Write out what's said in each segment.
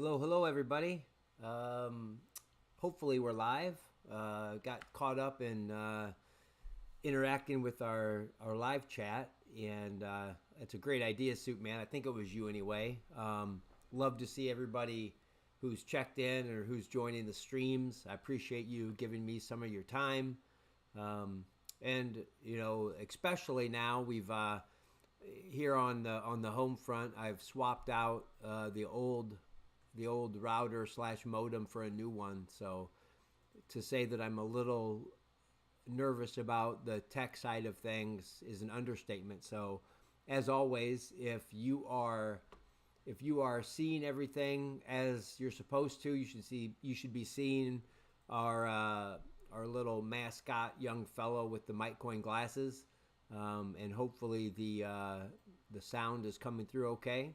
Hello, everybody. Um, Hopefully, we're live. Got caught up in interacting with our live chat, and it's a great idea, Soup Man. I think it was you anyway. Love to see everybody who's checked in or who's joining the streams. I appreciate you giving me some of your time, um, and especially now we've here on the home front. I've swapped out the old router slash modem for a new one. So to say that I'm a little nervous about the tech side of things is an understatement. So as always, if you are seeing everything as you're supposed to, you should be seeing our little mascot young fellow with the Mitecoin glasses, and hopefully the sound is coming through okay.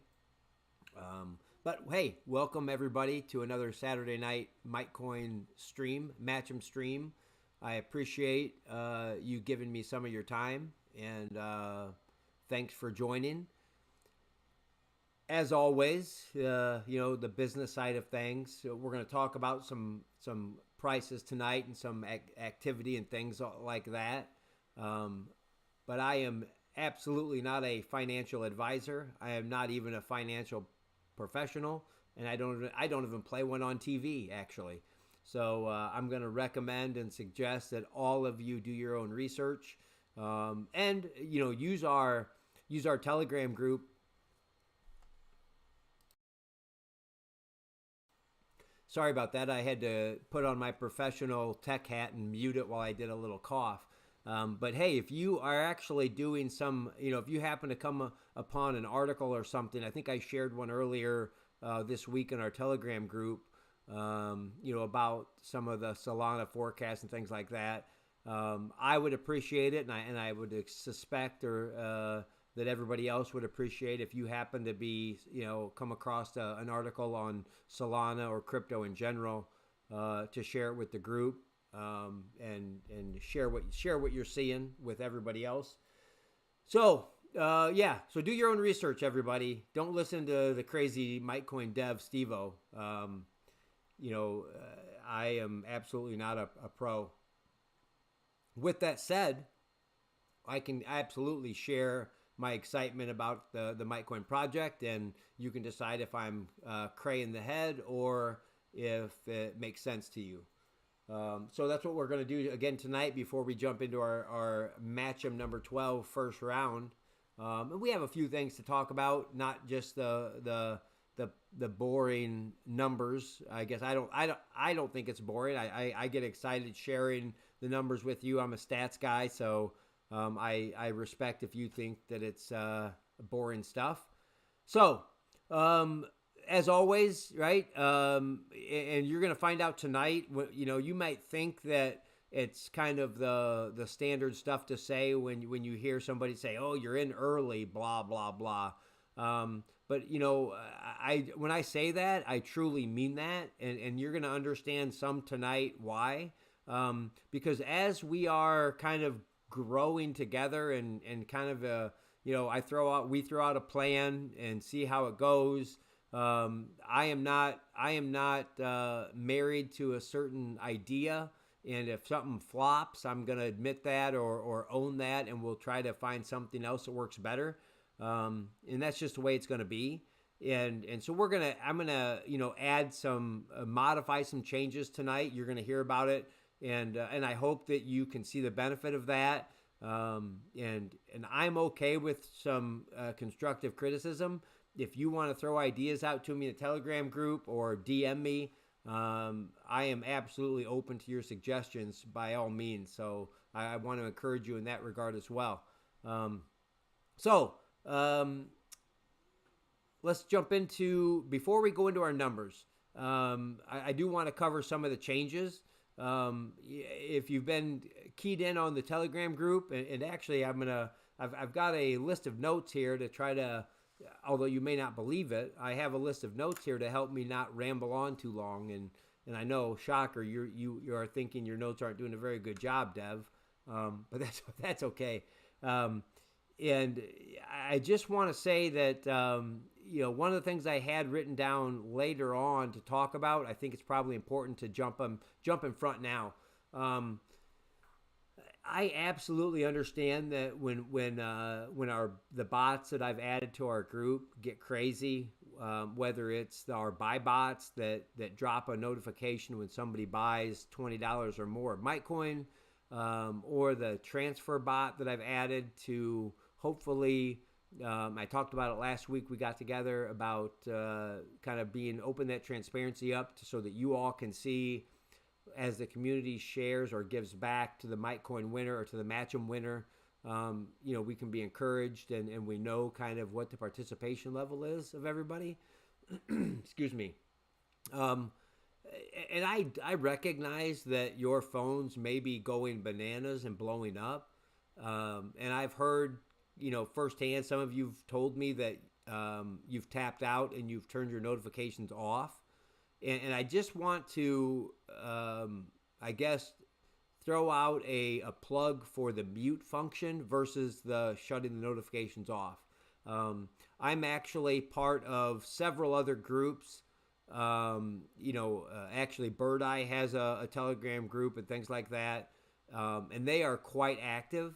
But hey, welcome everybody to another Saturday night Mitecoin stream, Match'em stream. I appreciate you giving me some of your time, and thanks for joining. As always, the business side of things. So we're going to talk about some prices tonight and some activity and things like that. Um, but I am absolutely not a financial advisor. I am not even a financial professional, and I don't even play one on TV actually. So I'm going to recommend and suggest that all of you do your own research, and use our Telegram group. Sorry about that. I had to put on my professional tech hat and mute it while I did a little cough. But hey, if you are actually doing if you happen to come upon an article or something, I think I shared one earlier this week in our Telegram group, about some of the Solana forecasts and things like that. I would appreciate it, and I would suspect that everybody else would appreciate if you happen to be, come across an article on Solana or crypto in general, to share it with the group, and share what you're seeing with everybody else. So yeah, so do your own research, everybody. Don't listen to the crazy Mitecoin dev Stevo. I am absolutely not a pro. With that said, I can absolutely share my excitement about the Mitecoin project, and you can decide if I'm cray in the head or if it makes sense to you. So that's what we're going to do again tonight before we jump into our Match'em number 12 first round. And we have a few things to talk about, not just the boring numbers. I guess I don't think it's boring. I get excited sharing the numbers with you. I'm a stats guy, so I respect if you think that it's boring stuff. So as always, right? And you're going to find out tonight. You might think that it's kind of the standard stuff to say when you hear somebody say, "Oh, you're in early," blah blah blah. But when I say that, I truly mean that, and you're going to understand some tonight why. Because as we are kind of growing together and kind of we throw out a plan and see how it goes. I am not married to a certain idea, and if something flops, I'm going to admit that or own that, and we'll try to find something else that works better. And that's just the way it's going to be. And so I'm gonna add some modify some changes tonight. You're going to hear about it, and I hope that you can see the benefit of that. And I'm okay with some constructive criticism. If you want to throw ideas out to me in the Telegram group or DM me, I am absolutely open to your suggestions by all means. So I want to encourage you in that regard as well. So let's jump before we go into our numbers. I do want to cover some of the changes. If you've been keyed in on the Telegram group, and actually I've got a list of notes here to try to, although you may not believe it, I have a list of notes here to help me not ramble on too long. And I know, shocker, you are thinking your notes aren't doing a very good job, Dev. But that's okay. And I just want to say that one of the things I had written down later on to talk about, I think it's probably important to jump in front now. Um, I absolutely understand that when our the bots that I've added to our group get crazy, whether it's our buy bots that drop a notification when somebody buys $20 or more of Mitecoin, or the transfer bot that I've added to hopefully. I talked about it last week. We got together about kind of being open that transparency up so that you all can see as the community shares or gives back to the Mitecoin winner or to the Match'em winner. We can be encouraged and we know kind of what the participation level is of everybody. Excuse me. Um, and I recognize that your phones may be going bananas and blowing up. And I've heard, firsthand, some of you've told me that you've tapped out and you've turned your notifications off. And I just want to, I guess, throw out a plug for the mute function versus the shutting the notifications off. I'm actually part of several other groups. Actually, Bird Eye has a Telegram group and things like that, and they are quite active.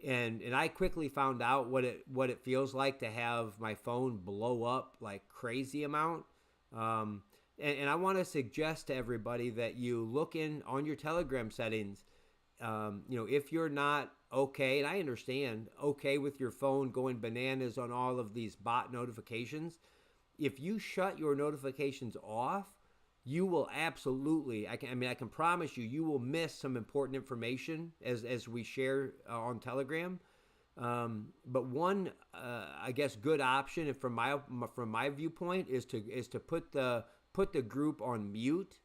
And I quickly found out what it feels like to have my phone blow up like crazy amount. And I want to suggest to everybody that you look in on your Telegram settings. If you're not okay, and I understand, okay with your phone going bananas on all of these bot notifications, if you shut your notifications off, you will absolutely, I can promise you will miss some important information as we share on Telegram. But one, I guess, good option, and from my viewpoint, is to put the group on mute,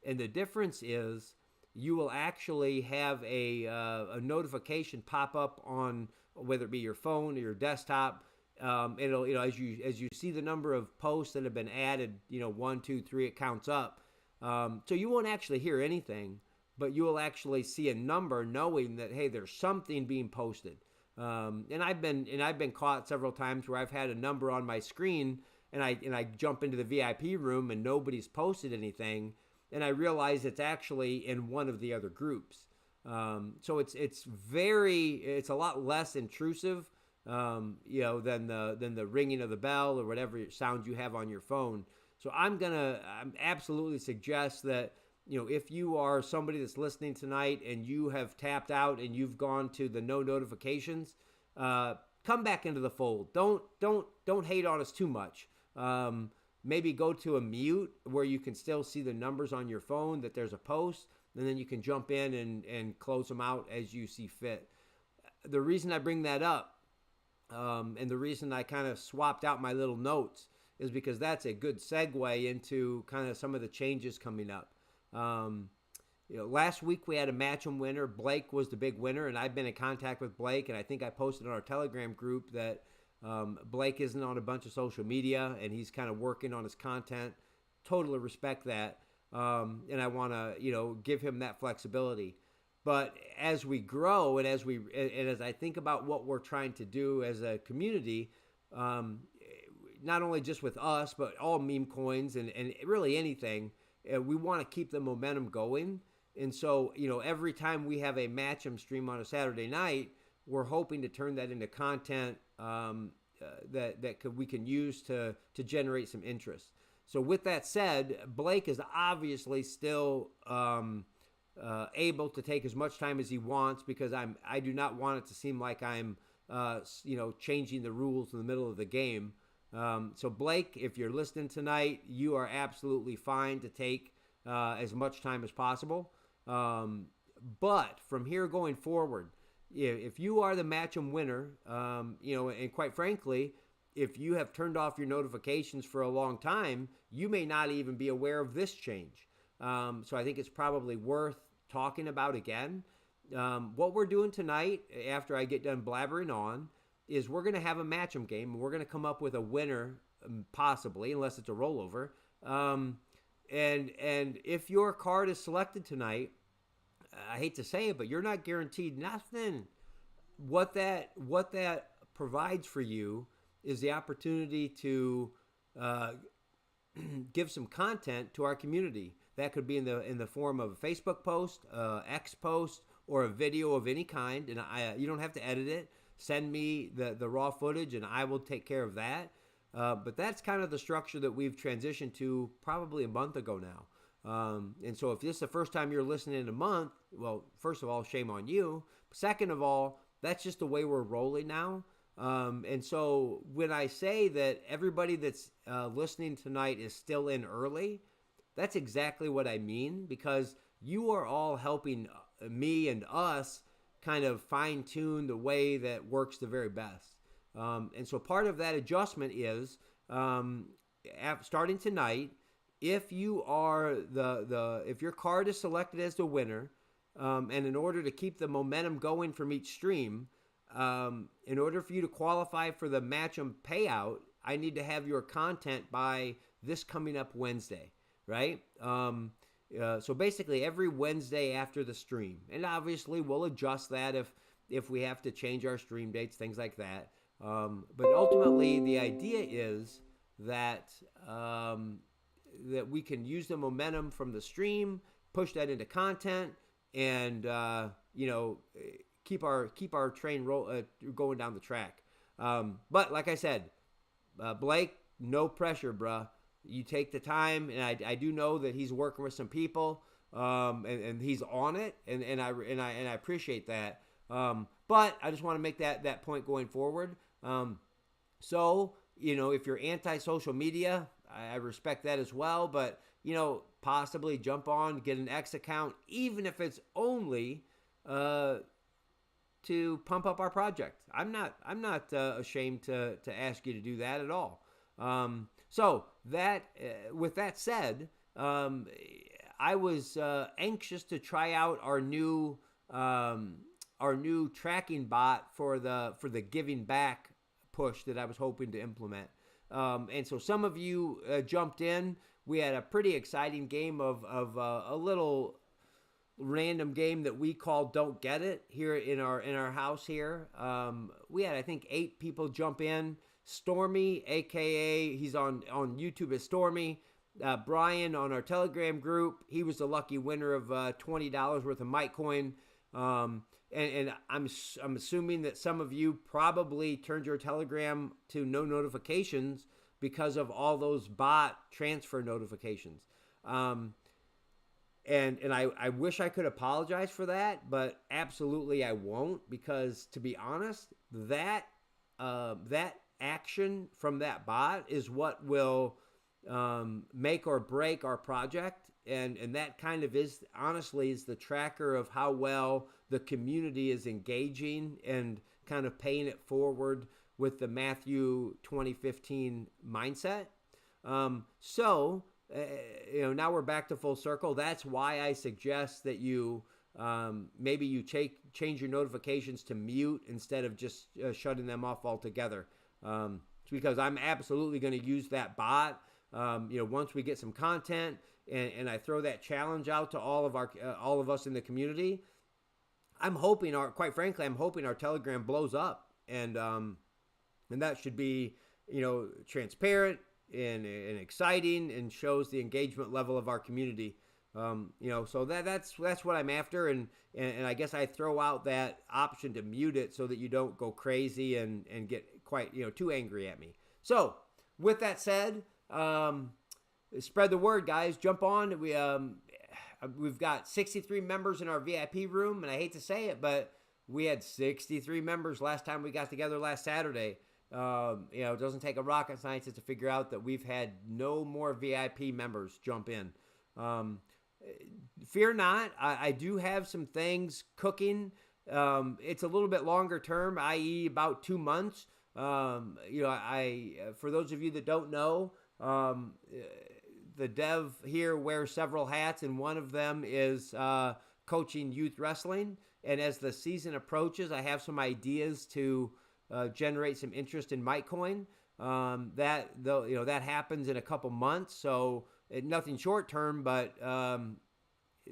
and the difference is you will actually have a notification pop up on whether it be your phone or your desktop. It'll as you see the number of posts that have been added, 1, 2, 3, it counts up. So you won't actually hear anything, but you will actually see a number, knowing that, hey, there's something being posted. And I've been caught several times where I've had a number on my screen, and I jump into the VIP room and nobody's posted anything, and I realize it's actually in one of the other groups. So it's a lot less intrusive, than the ringing of the bell or whatever sound you have on your phone. So I'm absolutely suggest that, if you are somebody that's listening tonight and you have tapped out and you've gone to the no notifications, come back into the fold. Don't hate on us too much. Maybe go to a mute where you can still see the numbers on your phone that there's a post, and then you can jump in and close them out as you see fit. The reason I bring that up, and the reason I kind of swapped out my little notes, is because that's a good segue into kind of some of the changes coming up. Last week we had a Match'em winner. Blake was the big winner, and I've been in contact with Blake, and I think I posted on our Telegram group that Blake isn't on a bunch of social media, and he's kind of working on his content. Totally respect that, and I want to give him that flexibility. But as we grow and as I think about what we're trying to do as a community, not only just with us, but all meme coins and really anything, we want to keep the momentum going. And so, every time we have a Match'em stream on a Saturday night, we're hoping to turn that into content we can use to generate some interest. So with that said, Blake is obviously still able to take as much time as he wants, because I do not want it to seem like I'm changing the rules in the middle of the game. So Blake, if you're listening tonight, you are absolutely fine to take as much time as possible. But from here going forward, if you are the Match'em winner, and quite frankly, if you have turned off your notifications for a long time, you may not even be aware of this change. So I think it's probably worth talking about again. What we're doing tonight, after I get done blabbering on, is we're going to have a Match'em game, and we're going to come up with a winner, possibly, unless it's a rollover. And if your card is selected tonight, I hate to say it, but you're not guaranteed nothing. What that provides for you is the opportunity to give some content to our community. That could be in the form of a Facebook post, X post, or a video of any kind. And you don't have to edit it. Send me the raw footage, and I will take care of that. But that's kind of the structure that we've transitioned to probably a month ago now. And so if this is the first time you're listening in a month, well, first of all, shame on you. Second of all, that's just the way we're rolling now. And so when I say that everybody that's listening tonight is still in early, that's exactly what I mean, because you are all helping me and us kind of fine tune the way that works the very best. And so part of that adjustment is starting tonight, if you are if your card is selected as the winner, and in order to keep the momentum going from each stream, in order for you to qualify for the Match'em payout, I need to have your content by this coming up Wednesday, right? So basically every Wednesday after the stream, and obviously we'll adjust that if we have to change our stream dates, things like that. But ultimately, the idea is that that we can use the momentum from the stream, push that into content, and keep our train going down the track. But like I said, Blake, no pressure, bruh. You take the time, and I do know that he's working with some people, and he's on it, and I appreciate that. But I just want to make that point going forward. So if you're anti-social media, I respect that as well. But possibly jump on, get an X account, even if it's only to pump up our project. I'm not ashamed to ask you to do that at all. So that with that said, I was anxious to try out our new tracking bot for the giving back push that I was hoping to implement. And so some of you jumped in. We had a pretty exciting game of a little random game that we call Don't Get It here in our house here. We had, I think, 8 people jump in. Stormy, aka he's on YouTube as Stormy. Brian on our Telegram group, he was the lucky winner of $20 worth of Mitecoin. And I'm assuming that some of you probably turned your Telegram to no notifications because of all those bot transfer notifications. And I wish I could apologize for that, but absolutely I won't, because to be honest, that action from that bot is what will make or break our project. And that kind of is the tracker of how well the community is engaging and kind of paying it forward with the Matthew 2015 mindset. So now we're back to full circle. That's why I suggest that you maybe you change your notifications to mute instead of just shutting them off altogether. It's because I'm absolutely going to use that bot. Once we get some content and I throw that challenge out to all of us in the community, quite frankly, I'm hoping our Telegram blows up, and that should be, transparent and exciting and shows the engagement level of our community. So that's what I'm after, and I guess I throw out that option to mute it so that you don't go crazy and get quite too angry at me. So with that said, spread the word, guys. Jump on. We've got 63 members in our VIP room, and I hate to say it, but we had 63 members last time we got together last Saturday. It doesn't take a rocket scientist to figure out that we've had no more VIP members jump in. Fear not, I do have some things cooking. It's a little bit longer term, i.e. about 2 months. For those of you that don't know, the dev here wears several hats, and one of them is coaching youth wrestling. And as the season approaches, I have some ideas to generate some interest in Mitecoin. That happens in a couple months, so nothing short term, but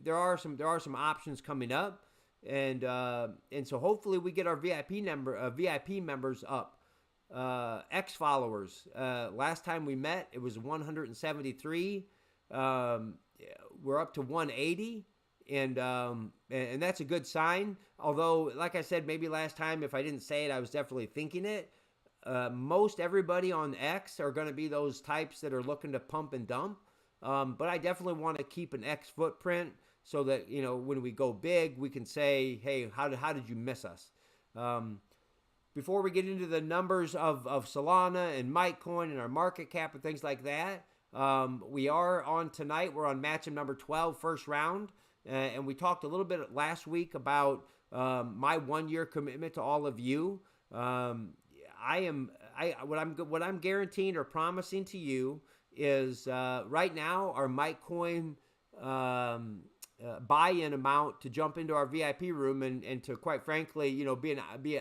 there are some options coming up. and so hopefully we get our VIP members up. X followers. Last time we met, it was 173. We're up to 180, and that's a good sign. Although, like I said, maybe last time if I didn't say it, I was definitely thinking it. Most everybody on X are going to be those types that are looking to pump and dump. But I definitely want to keep an X footprint so that, when we go big, we can say, hey, how did you miss us? Before we get into the numbers of Solana and Mitecoin and our market cap and things like that, we are on tonight. We're on matchup number 12, first round. And we talked a little bit last week about my 1 year commitment to all of you. What I'm guaranteeing or promising to you is right now our Mitecoin buy-in amount to jump into our VIP room and to, quite frankly, be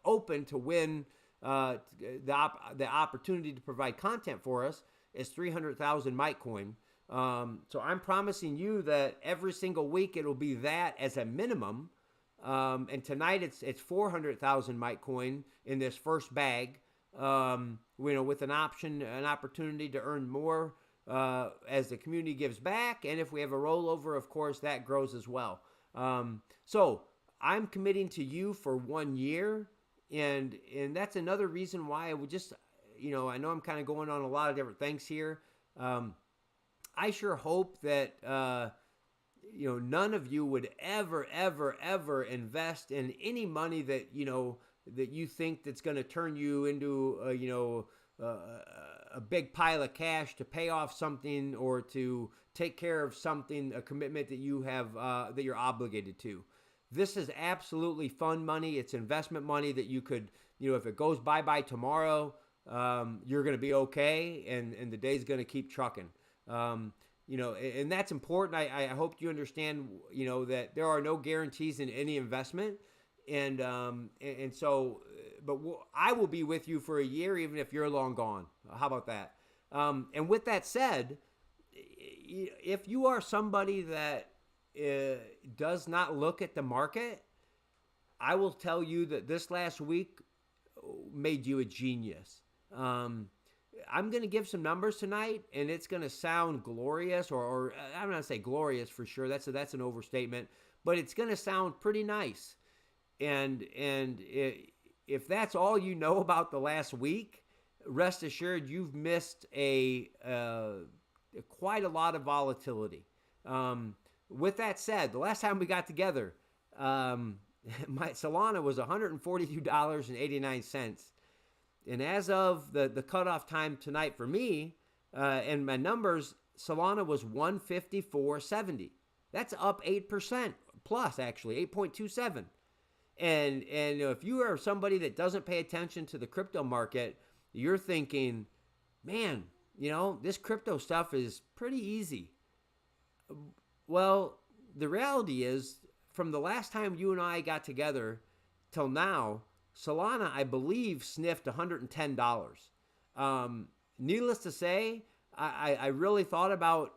open to win the opportunity to provide content for us is 300,000 Mitecoin. So I'm promising you that every single week it'll be that as a minimum. And tonight it's 400,000 Mitecoin in this first bag. With an opportunity to earn more as the community gives back, and if we have a rollover, of course, that grows as well. So I'm committing to you for 1 year, and that's another reason why I would just, I know I'm kind of going on a lot of different things here. I sure hope that none of you would ever invest in any money that that you think that's going to turn you into a big pile of cash to pay off something or to take care of something, a commitment that you have that you're obligated to. This is absolutely fun money. It's investment money that you could, if it goes bye tomorrow, you're going to be okay, and the day's going to keep trucking. And that's important. I hope you understand, that there are no guarantees in any investment. And so, but I will be with you for a year, even if you're long gone. How about that? And with that said, if you are somebody that does not look at the market, I will tell you that this last week made you a genius. I'm going to give some numbers tonight, and it's going to sound glorious, or I'm not going to say glorious for sure. That's an overstatement, but it's going to sound pretty nice. And if that's all you know about the last week, rest assured you've missed quite a lot of volatility. With that said, the last time we got together, my Solana was $142.89. And as of the cutoff time tonight for me, and my numbers, Solana was 154.70. That's up 8% plus, actually, 8.27. And if you are somebody that doesn't pay attention to the crypto market, you're thinking, man, this crypto stuff is pretty easy. Well, the reality is, from the last time you and I got together till now, Solana, I believe, sniffed $110. Needless to say, I really thought about,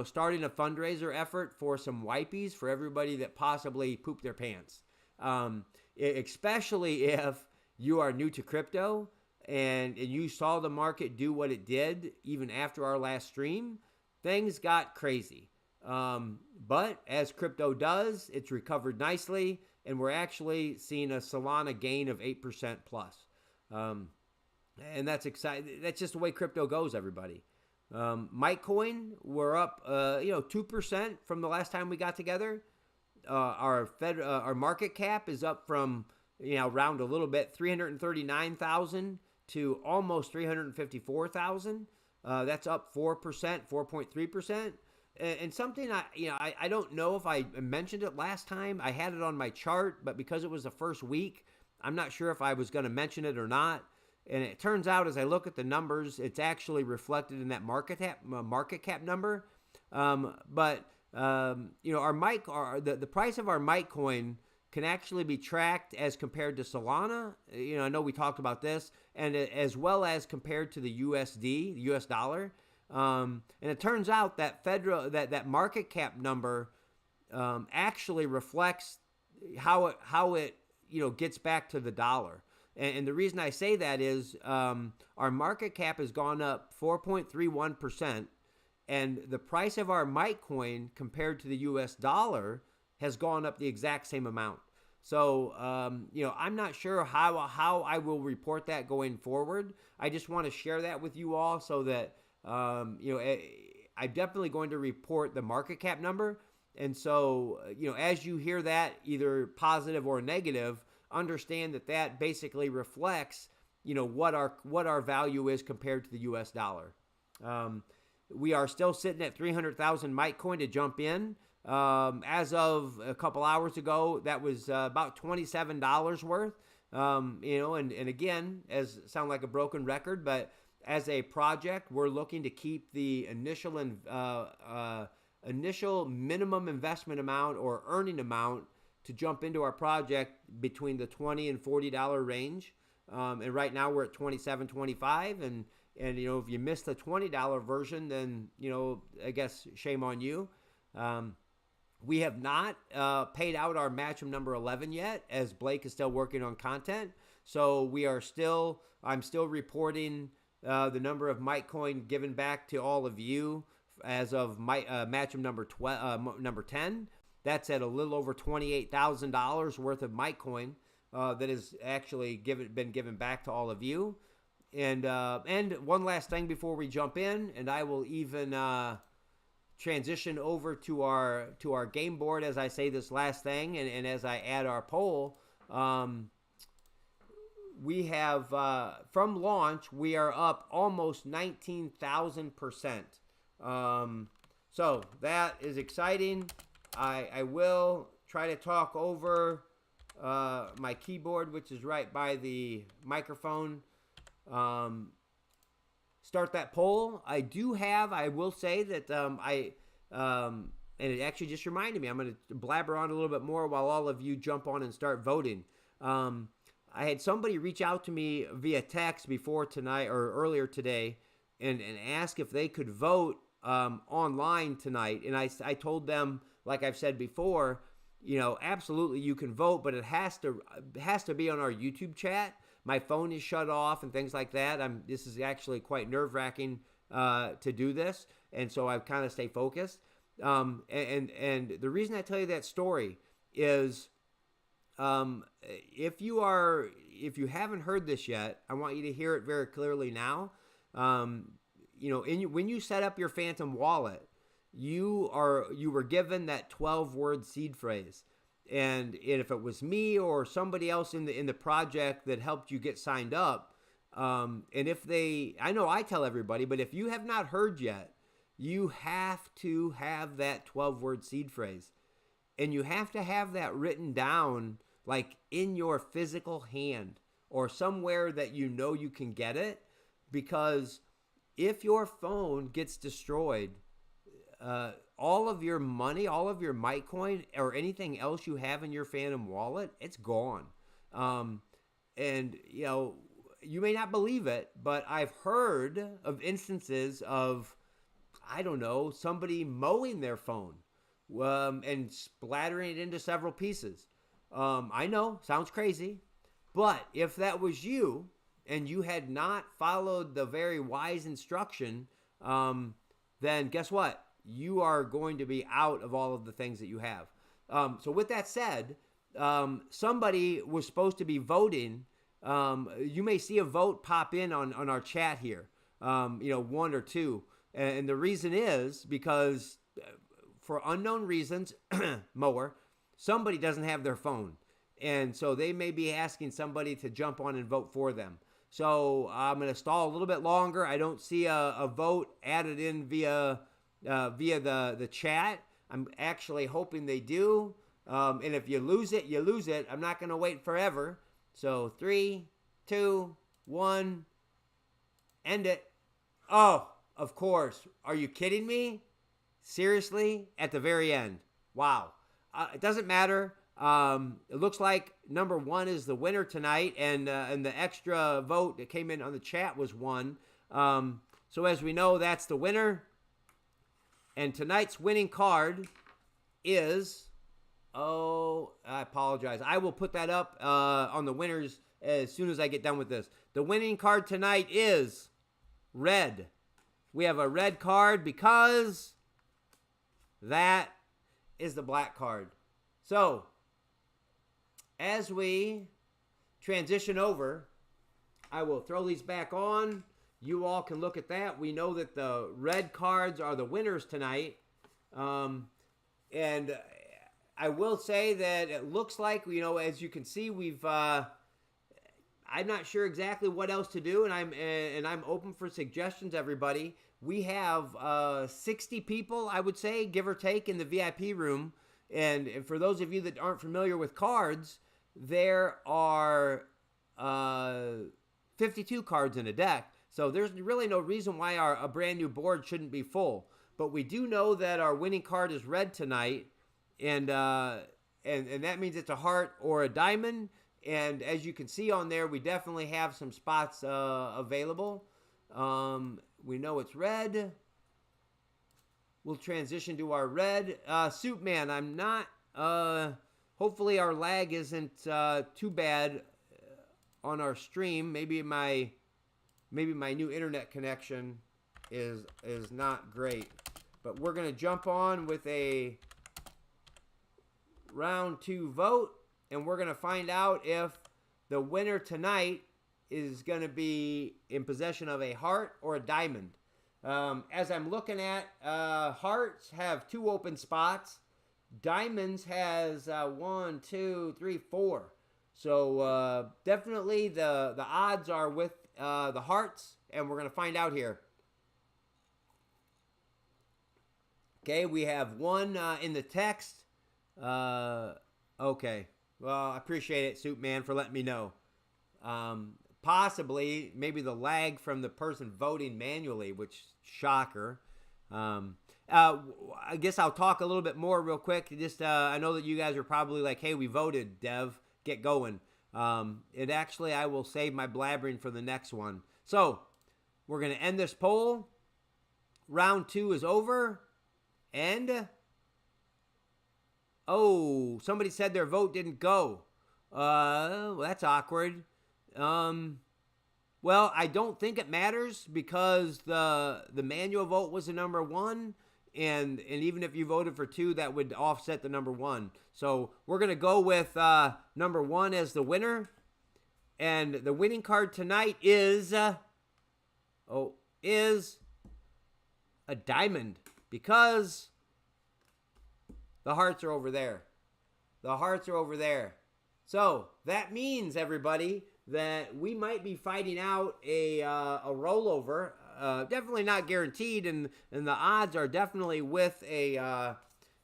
starting a fundraiser effort for some wipies for everybody that possibly pooped their pants. Especially if you are new to crypto and you saw the market do what it did even after our last stream, things got crazy. But as crypto does, it's recovered nicely, and we're actually seeing a Solana gain of 8% plus. And that's exciting. That's just the way crypto goes, everybody. Mitecoin, we're up, 2% from the last time we got together. Our market cap is up from, around a little bit, 339,000 to almost 354,000. That's up 4%, 4.3%. And something I don't know if I mentioned it last time. I had it on my chart, but because it was the first week, I'm not sure if I was going to mention it or not. And it turns out, as I look at the numbers, it's actually reflected in that market cap number. But the price of our Mitecoin can actually be tracked as compared to Solana. I know we talked about this, and as well as compared to the USD, the US dollar. And it turns out that that market cap number actually reflects how it gets back to the dollar. And the reason I say that is our market cap has gone up 4.31%, and the price of our Mitecoin compared to the U.S. dollar has gone up the exact same amount. So, I'm not sure how I will report that going forward. I just want to share that with you all so that, I'm definitely going to report the market cap number. And so, as you hear that, either positive or negative, understand that basically reflects, what our value is compared to the U.S. dollar. We are still sitting at 300,000 Mitecoin to jump in. As of a couple hours ago, that was about $27 worth. And again, sound like a broken record, but as a project, we're looking to keep the initial minimum investment amount or earning amount to jump into our project between the $20 and $40 range. And right now we're at $27.25, and if you missed the $20 version, then I guess shame on you. We have not paid out our Match'em number 11 yet, as Blake is still working on content. So I'm still reporting the number of Mitecoin given back to all of you as of Match'em number 10. That's at a little over $28,000 worth of Mitecoin that has actually been given back to all of you. And one last thing before we jump in, and I will even transition over to our game board as I say this last thing, and as I add our poll. We have from launch we are up almost 19,000%. So that is exciting. I will try to talk over my keyboard, which is right by the microphone. Start that poll. I will say that and it actually just reminded me, I'm going to blabber on a little bit more while all of you jump on and start voting. I had somebody reach out to me via text before tonight or earlier today and ask if they could vote online tonight. And I told them, like I've said before, absolutely you can vote, but it has to be on our YouTube chat. My phone is shut off and things like that. This is actually quite nerve-wracking to do this, and so I've kind of stay focused. And the reason I tell you that story is, if you haven't heard this yet, I want you to hear it very clearly now. When you set up your Phantom wallet, you were given that 12-word seed phrase. And if it was me or somebody else in the project that helped you get signed up, and I know I tell everybody, but if you have not heard yet, you have to have that 12-word seed phrase. And you have to have that written down, like in your physical hand or somewhere that you can get it. Because if your phone gets destroyed, all of your money, all of your Mitecoin, or anything else you have in your Phantom wallet, it's gone. And you may not believe it, but I've heard of instances of, I don't know, somebody mowing their phone and splattering it into several pieces. I know, sounds crazy, but if that was you and you had not followed the very wise instruction, then guess what? You are going to be out of all of the things that you have. So with that said, somebody was supposed to be voting. You may see a vote pop in on our chat here, one or two. And the reason is because for unknown reasons, mower, somebody doesn't have their phone. And so they may be asking somebody to jump on and vote for them. So I'm going to stall a little bit longer. I don't see a vote added in via the chat. I'm actually hoping they do. And if you lose it, you lose it. I'm not going to wait forever. So 3, 2, 1, end it. Oh, of course. Are you kidding me? Seriously? At the very end. Wow. It doesn't matter. It looks like number 1 is the winner tonight, and the extra vote that came in on the chat was 1. So as we know, that's the winner. And tonight's winning card is, oh, I apologize. I will put that up on the winners as soon as I get done with this. The winning card tonight is red. We have a red card because that is the black card. So, as we transition over, I will throw these back on. You all can look at that. We know that the red cards are the winners tonight. And I will say that it looks like, as you can see, we've... I'm not sure exactly what else to do, and I'm open for suggestions, everybody. We have 60 people, I would say, give or take, in the VIP room. And for those of you that aren't familiar with cards, there are 52 cards in a deck. So there's really no reason why a brand new board shouldn't be full. But we do know that our winning card is red tonight, and that means it's a heart or a diamond. And as you can see on there, we definitely have some spots available. We know it's red. We'll transition to our red. Soup Man, I'm not... hopefully our lag isn't too bad on our stream. Maybe my new internet connection is not great. But we're going to jump on with a round 2 vote. And we're going to find out if the winner tonight is going to be in possession of a heart or a diamond. As I'm looking at, hearts have 2 open spots. Diamonds has 1, 2, 3, 4. So definitely the odds are with the hearts, and we're going to find out here. Okay, we have 1 in the text. Okay. Well, I appreciate it, Soup Man, for letting me know. Possibly, maybe the lag from the person voting manually, which, shocker. I guess I'll talk a little bit more real quick. Just, I know that you guys are probably like, hey, we voted, Dev, get going. Actually, I will save my blabbering for the next one. So, we're going to end this poll. Round 2 is over. And... oh, somebody said their vote didn't go. Well, that's awkward. Well, I don't think it matters because the manual vote was the number 1, and even if you voted for 2, that would offset the number 1. So we're gonna go with number 1 as the winner, and the winning card tonight is a diamond because the hearts are over there. The hearts are over there. So that means, everybody, that we might be fighting out a rollover. Definitely not guaranteed, and the odds are definitely with a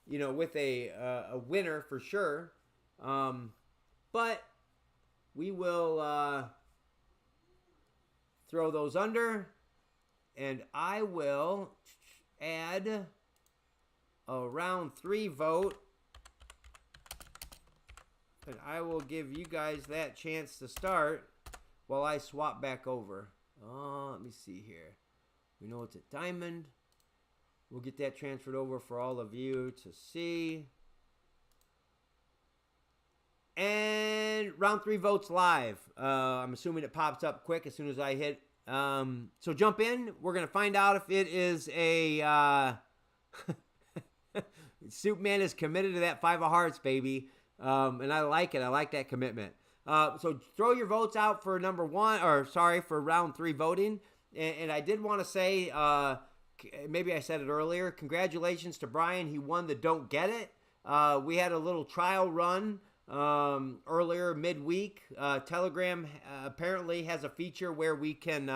winner for sure. But we will throw those under, and I will add a round 3 vote, and I will give you guys that chance to start while I swap back over. Let me see here. We know it's a diamond. We'll get that transferred over for all of you to see. And round 3 votes live. I'm assuming it pops up quick as soon as I hit. So jump in. We're going to find out if it is a... Soup Man is committed to that 5 of hearts, baby. And I like it. I like that commitment. So throw your votes out for for round 3 voting. And I did want to say, maybe I said it earlier, congratulations to Brian. He won the Don't Get It. We had a little trial run earlier midweek. Telegram apparently has a feature where we can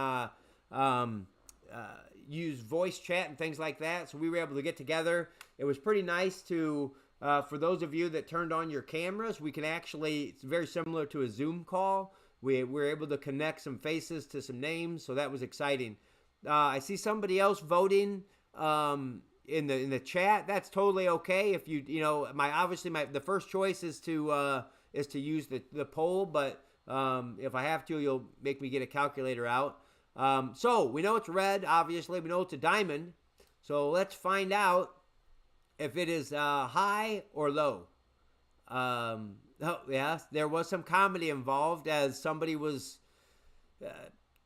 use voice chat and things like that. So we were able to get together. It was pretty nice to, for those of you that turned on your cameras, we can actually, it's very similar to a Zoom call. We were able to connect some faces to some names, so that was exciting. I see somebody else voting in the chat. That's totally okay. If the first choice is to use the poll, but if I have to, you'll make me get a calculator out. So we know it's red. Obviously, we know it's a diamond. So let's find out if it is high or low. Oh, yeah, there was some comedy involved as somebody was.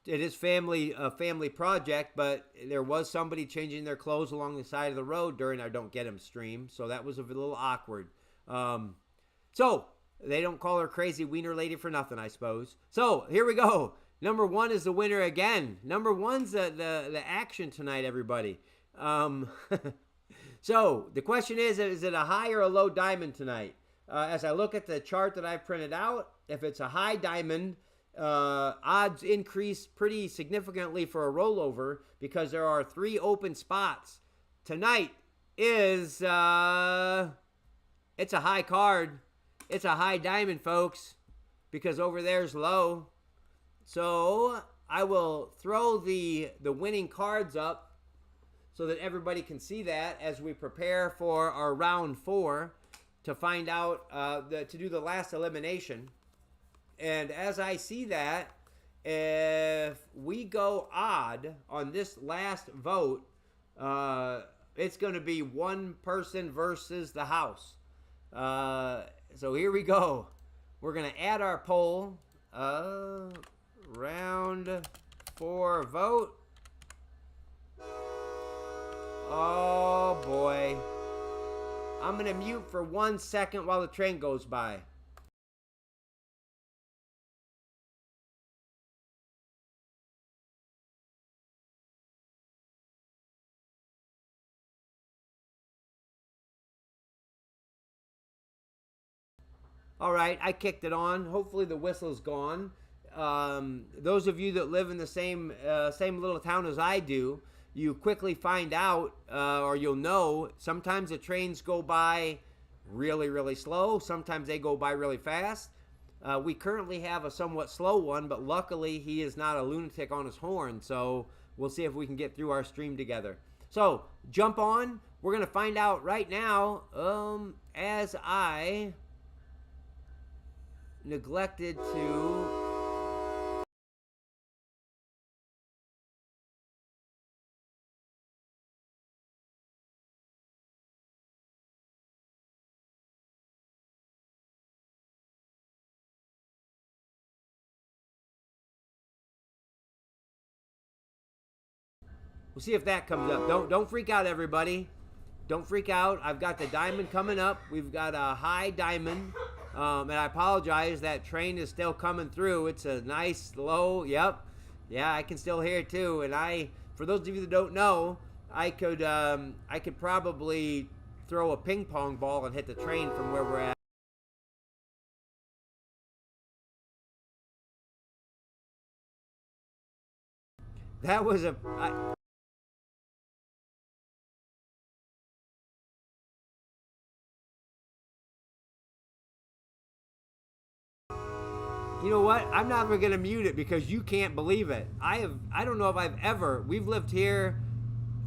It is a family project, but there was somebody changing their clothes along the side of the road during our Don't Get 'Em stream, so that was a little awkward. So they don't call her Crazy Wiener Lady for nothing, I suppose. So here we go. Number 1 is the winner again. Number 1's the action tonight, everybody. So the question is it a high or a low diamond tonight? As I look at the chart that I've printed out, if it's a high diamond, odds increase pretty significantly for a rollover because there are 3 open spots. Tonight is, it's a high card. It's a high diamond, folks, because over there's low. So I will throw the winning cards up so that everybody can see that as we prepare for our round 4 to find out, to do the last elimination. And as I see that, if we go odd on this last vote, it's going to be one person versus the house. So here we go. We're going to add our poll. Round 4 vote. Oh, boy. I'm going to mute for 1 second while the train goes by. All right, I kicked it on. Hopefully the whistle's gone. Those of you that live in the same little town as I do, you quickly find out, or you'll know, sometimes the trains go by really, really slow. Sometimes they go by really fast. We currently have a somewhat slow one, but luckily he is not a lunatic on his horn, so we'll see if we can get through our stream together. So, jump on. We're going to find out right now, as I neglected to... We'll see if that comes up. Don't freak out, everybody. Don't freak out. I've got the diamond coming up. We've got a high diamond. And I apologize. That train is still coming through. It's a nice, low. Yep. Yeah, I can still hear it too. And for those of you that don't know, I could probably throw a ping pong ball and hit the train from where we're at. That was a... You know what? I'm not even going to mute it because you can't believe it. I don't know if I've ever... We've lived here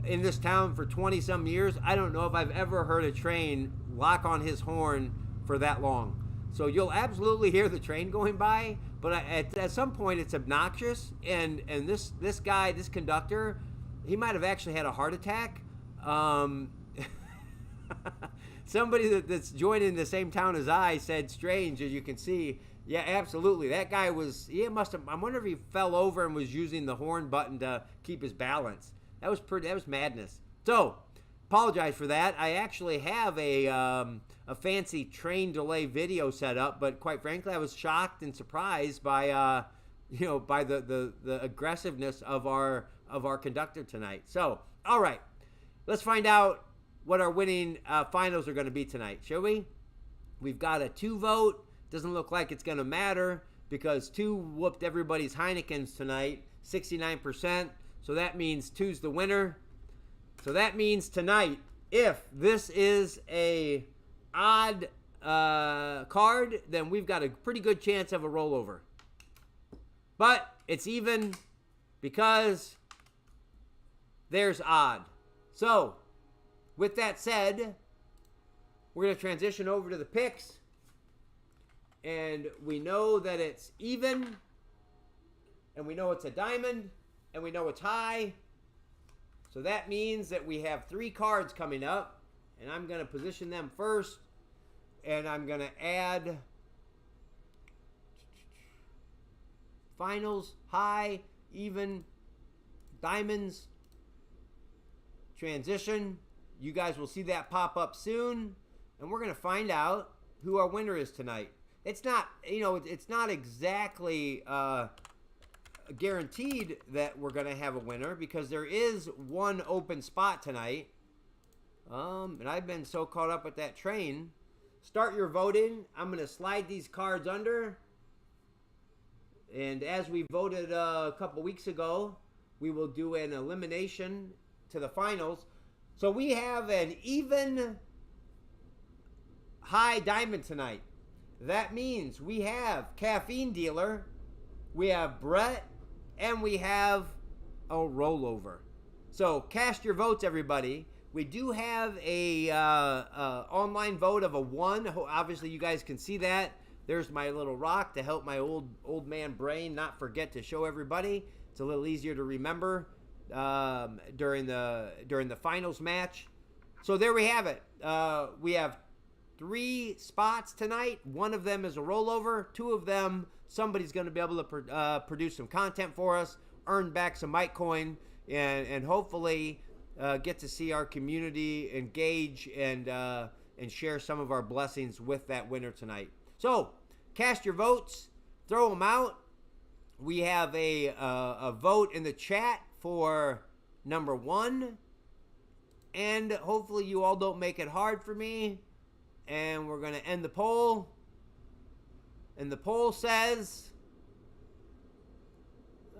in this town for 20-some years. I don't know if I've ever heard a train lock on his horn for that long. So you'll absolutely hear the train going by, but at some point it's obnoxious. And this guy, this conductor, he might have actually had a heart attack. Somebody that's joining the same town as I said strange, as you can see. Yeah, absolutely. That guy I wonder if he fell over and was using the horn button to keep his balance. That was madness. So, apologize for that. I actually have a fancy train delay video set up, but quite frankly, I was shocked and surprised by by the aggressiveness of our conductor tonight. So, all right. Let's find out what our winning finals are going to be tonight, shall we? We've got a 2 vote. Doesn't look like it's going to matter because 2 whooped everybody's Heinekens tonight, 69%. So that means 2's the winner. So that means tonight, if this is a odd card, then we've got a pretty good chance of a rollover. But it's even because there's odd. So, with that said, we're going to transition over to the picks. And we know that it's even, and we know it's a diamond, and we know it's high. So that means that we have 3 cards coming up, And I'm going to position them first. And I'm going to add finals, high, even, diamonds, transition. You guys will see that pop up soon. And we're going to find out who our winner is tonight. It's not, it's not exactly guaranteed that we're going to have a winner because there is one open spot tonight. And I've been so caught up with that train. Start your voting. I'm going to slide these cards under. And as we voted a couple weeks ago, we will do an elimination to the finals. So we have an even high diamond tonight. That means we have Caffeine Dealer, we have Brett, and we have a rollover. So cast your votes, everybody. We do have a online vote of a 1. Obviously, you guys can see that. There's my little rock to help my old man brain not forget to show everybody. It's a little easier to remember during the finals match. So there we have it. We have 3 spots tonight. 1 of them is a rollover. 2 of them, somebody's going to be able to produce some content for us, earn back some Mitecoin, and hopefully get to see our community engage and share some of our blessings with that winner tonight. So cast your votes, throw them out. We have a vote in the chat for number 1, and hopefully you all don't make it hard for me. And we're going to end the poll. And the poll says,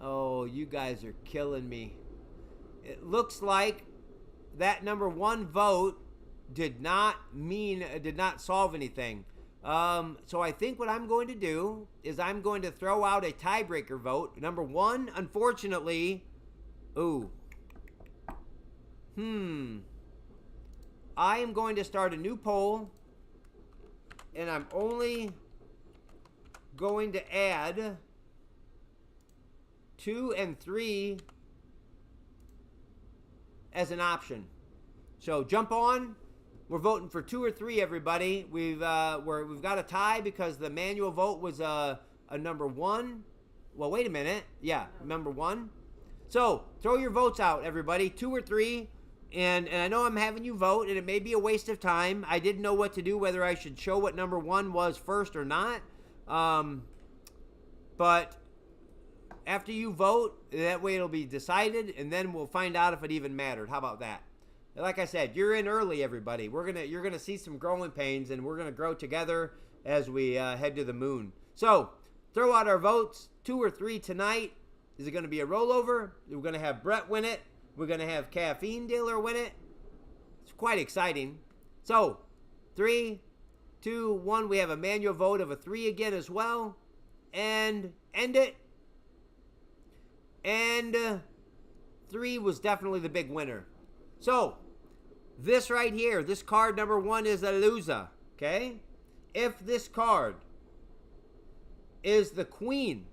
oh, you guys are killing me. It looks like that number 1 vote did not solve anything. So I think what I'm going to do is I'm going to throw out a tiebreaker vote. Number 1, unfortunately, I am going to start a new poll. And I'm only going to add 2 and 3 as an option. So jump on. We're voting for 2 or 3, everybody. We've got a tie because the manual vote was a number 1. Well, wait a minute. Yeah, number 1. So throw your votes out, everybody. 2 or 3. And I know I'm having you vote, and it may be a waste of time. I didn't know what to do, whether I should show what number 1 was first or not. But after you vote, that way it'll be decided, and then we'll find out if it even mattered. How about that? Like I said, you're in early, everybody. You're gonna see some growing pains, and we're gonna grow together as we head to the moon. So throw out our votes. 2 or 3 tonight. Is it going to be a rollover? We're going to have Brett win it. We're going to have Caffeine Dealer win it. It's quite exciting. So 3, 2, 1. We have a manual vote of a 3 again as well. And end it. And 3 was definitely the big winner. So this right here, this card number 1 is a loser. Okay? If this card is the queen,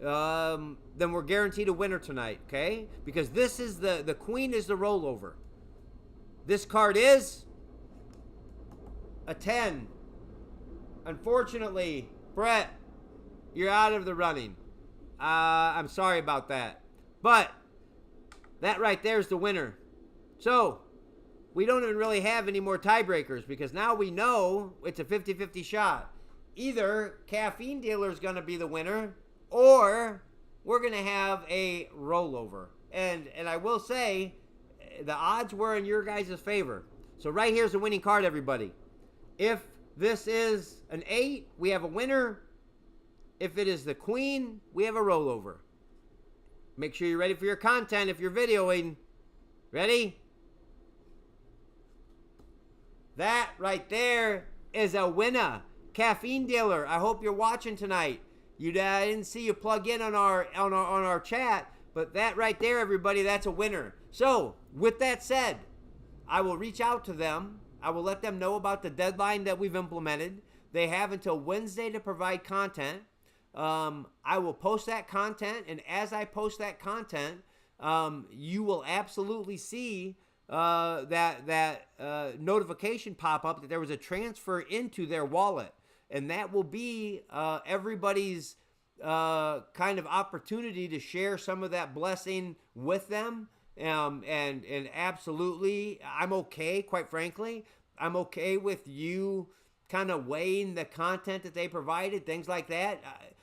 then we're guaranteed a winner tonight, okay? Because this is the queen is the rollover. This card is a 10. Unfortunately, Brett, you're out of the running. I'm sorry about that. But that right there is the winner. So we don't even really have any more tiebreakers because now we know it's a 50-50 shot. Either Caffeine Dealer is going to be the winner, or we're going to have a rollover. And I will say, the odds were in your guys' favor. So right here's the winning card, everybody. If this is an 8, we have a winner. If it is the queen, we have a rollover. Make sure you're ready for your content if you're videoing. Ready? That right there is a winner. Caffeine Dealer, I hope you're watching tonight. I didn't see you plug in on our chat, but that right there, everybody, that's a winner. So, with that said, I will reach out to them. I will let them know about the deadline that we've implemented. They have until Wednesday to provide content. I will post that content, and as I post that content, you will absolutely see that notification pop up that there was a transfer into their wallet, and that will be everybody's kind of opportunity to share some of that blessing with them. And absolutely, I'm okay. Quite frankly, I'm okay with you kind of weighing the content that they provided, things like that.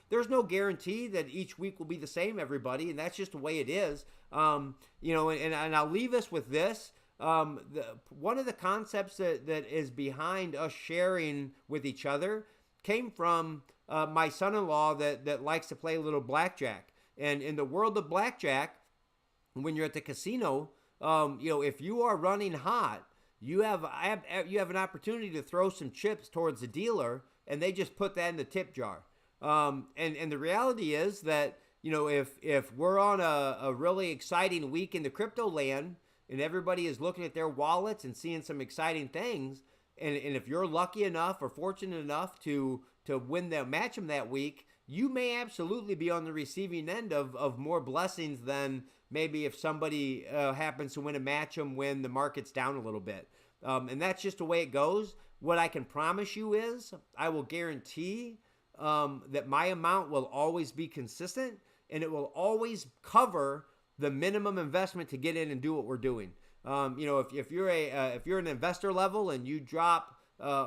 There's no guarantee that each week will be the same, everybody, and that's just the way it is. And I'll leave us with this. One of the concepts that is behind us sharing with each other came from my son-in-law that likes to play a little blackjack. And in the world of blackjack, when you're at the casino, if you are running hot, you have an opportunity to throw some chips towards the dealer, and they just put that in the tip jar. And the reality is that if we're on a really exciting week in the crypto land, and everybody is looking at their wallets and seeing some exciting things, and if you're lucky enough or fortunate enough to win that match them that week, you may absolutely be on the receiving end of more blessings than maybe if somebody happens to win a match them when the market's down a little bit. And that's just the way it goes. What I can promise you is I will guarantee that my amount will always be consistent, and it will always cover the minimum investment to get in and do what we're doing. If you're an investor level and you drop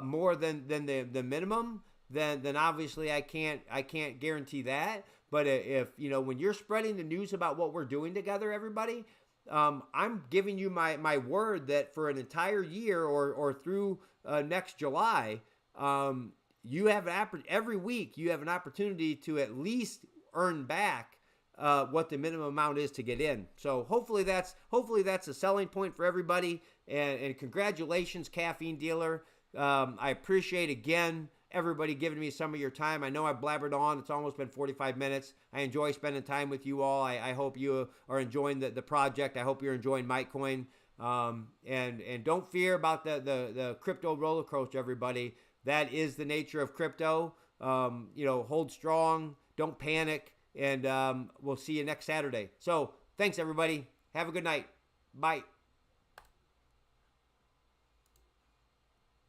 more than the minimum, then obviously I can't guarantee that. But if when you're spreading the news about what we're doing together, everybody, I'm giving you my word that for an entire year or through next July, you have every week you have an opportunity to at least earn back what the minimum amount is to get in. So hopefully that's a selling point for everybody. And congratulations, Caffeine Dealer. I appreciate again everybody giving me some of your time. I know I blabbered on. It's almost been 45 minutes. I enjoy spending time with you all. I hope you are enjoying the project. I hope you're enjoying Mitecoin. And don't fear about the crypto roller coaster, everybody. That is the nature of crypto. Hold strong. Don't panic. And we'll see you next Saturday. So thanks, everybody. Have a good night. Bye.